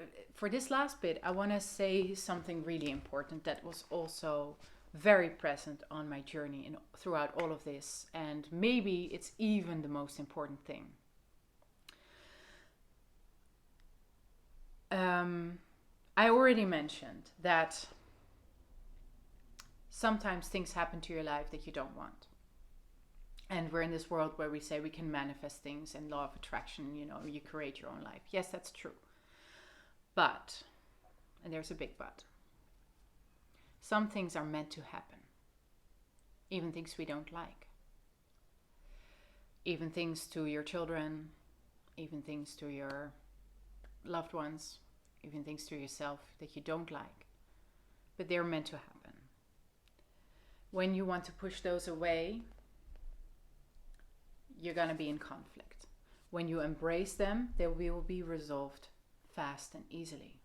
this last bit, I want to say something really important that was also very present on my journey and throughout all of this. And maybe it's even the most important thing. I already mentioned that sometimes things happen to your life that you don't want. And we're in this world where we say we can manifest things and law of attraction, you create your own life. Yes, that's true. But, and there's a big but, some things are meant to happen. Even things we don't like. Even things to your children, even things to your loved ones, even things to yourself that you don't like. But they're meant to happen. When you want to push those away, you're going to be in conflict. When you embrace them, they will be resolved fast and easily.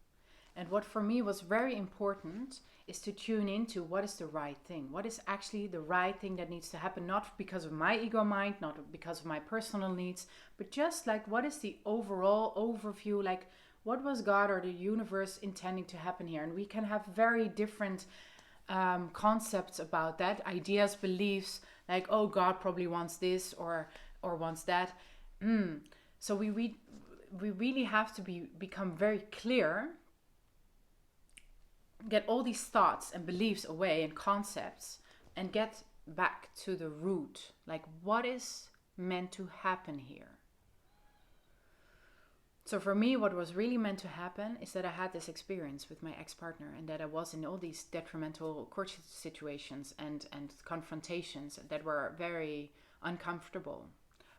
And what for me was very important is to tune into what is the right thing. What is actually the right thing that needs to happen, not because of my ego mind, not because of my personal needs, but just like what is the overall overview, like what was God or the universe intending to happen here? And we can have very different concepts about that, ideas, beliefs, like, oh, God probably wants this or wants that. So we really have to become very clear, get all these thoughts and beliefs away and concepts and get back to the root, like what is meant to happen here. So for me, what was really meant to happen is that I had this experience with my ex-partner and that I was in all these detrimental court situations and confrontations that were very uncomfortable.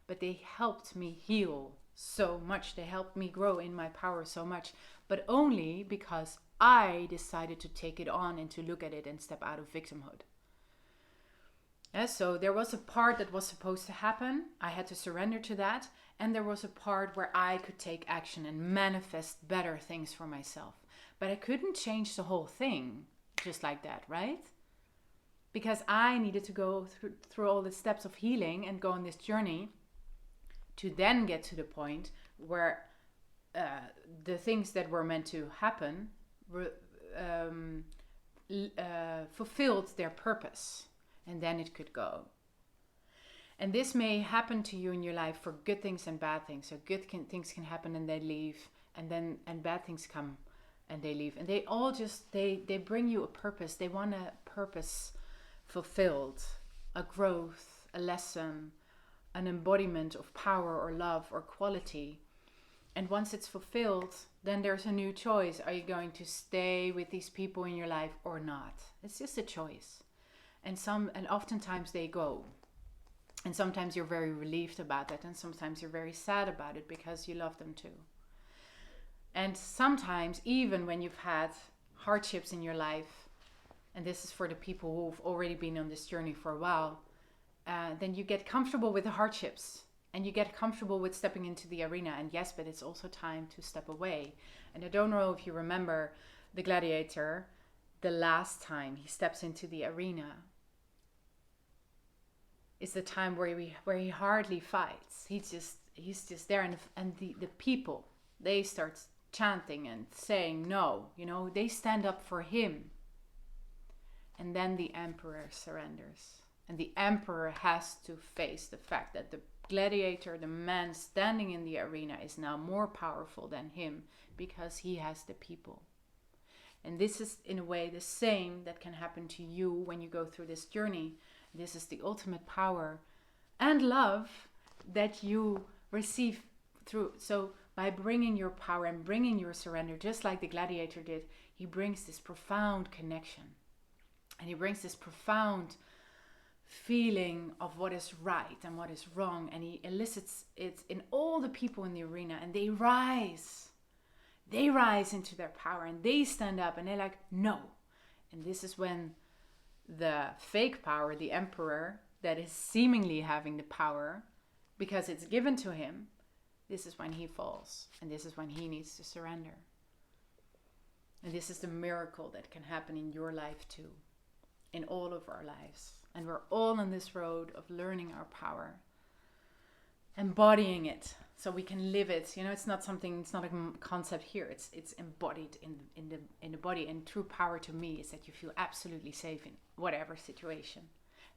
But they helped me heal so much. They helped me grow in my power so much. But only because I decided to take it on and to look at it and step out of victimhood. Yeah, so there was a part that was supposed to happen. I had to surrender to that. And there was a part where I could take action and manifest better things for myself. But I couldn't change the whole thing just like that, right? Because I needed to go through all the steps of healing and go on this journey to then get to the point where the things that were meant to happen fulfilled their purpose. And then it could go. And this may happen to you in your life for good things and bad things. So things can happen and they leave, and bad things come and they leave. And they all just they bring you a purpose. They want a purpose fulfilled, a growth, a lesson, an embodiment of power or love or quality. And once it's fulfilled, then there's a new choice. Are you going to stay with these people in your life or not? It's just a choice. And oftentimes they go. And sometimes you're very relieved about that. And sometimes you're very sad about it because you love them too. And sometimes, even when you've had hardships in your life, and this is for the people who've already been on this journey for a while, then you get comfortable with the hardships. And you get comfortable with stepping into the arena. And yes, but it's also time to step away. And I don't know if you remember the gladiator, the last time he steps into the arena is the time where he hardly fights. He's just there, and the people, they start chanting and saying no. You know, they stand up for him. And then the emperor surrenders. And the emperor has to face the fact that the gladiator, the man standing in the arena, is now more powerful than him because he has the people. And this is in a way the same that can happen to you when you go through this journey. This is the ultimate power and love that you receive through. So by bringing your power and bringing your surrender, just like the gladiator did, he brings this profound connection. And he brings this profound feeling of what is right and what is wrong. And he elicits it in all the people in the arena. And they rise. They rise into their power. And they stand up. And they're like, no. And this is when the fake power, the emperor, that is seemingly having the power, because it's given to him, this is when he falls. And this is when he needs to surrender. And this is the miracle that can happen in your life too. In all of our lives. And we're all on this road of learning our power, embodying it so we can live it. You know, it's not something, it's not a concept here. It's embodied in the body. And true power to me is that you feel absolutely safe in whatever situation.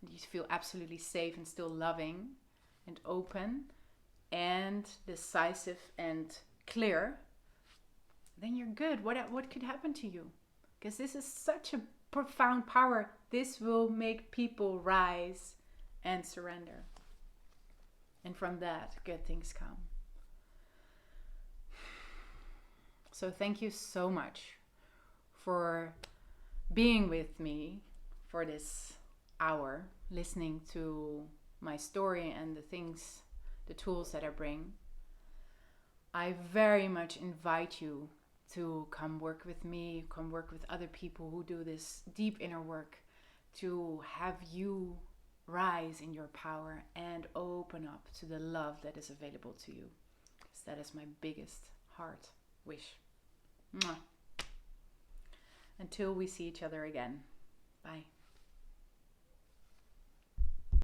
And you feel absolutely safe and still loving and open and decisive and clear. Then you're good. What could happen to you? Because this is such a profound power. This will make people rise and surrender. And from that, good things come. So thank you so much for being with me for this hour, listening to my story and the things, the tools that I bring. I very much invite you to come work with me, come work with other people who do this deep inner work, to have you rise in your power and open up to the love that is available to you. Because that is my biggest heart wish. Mwah. Until we see each other again. Bye.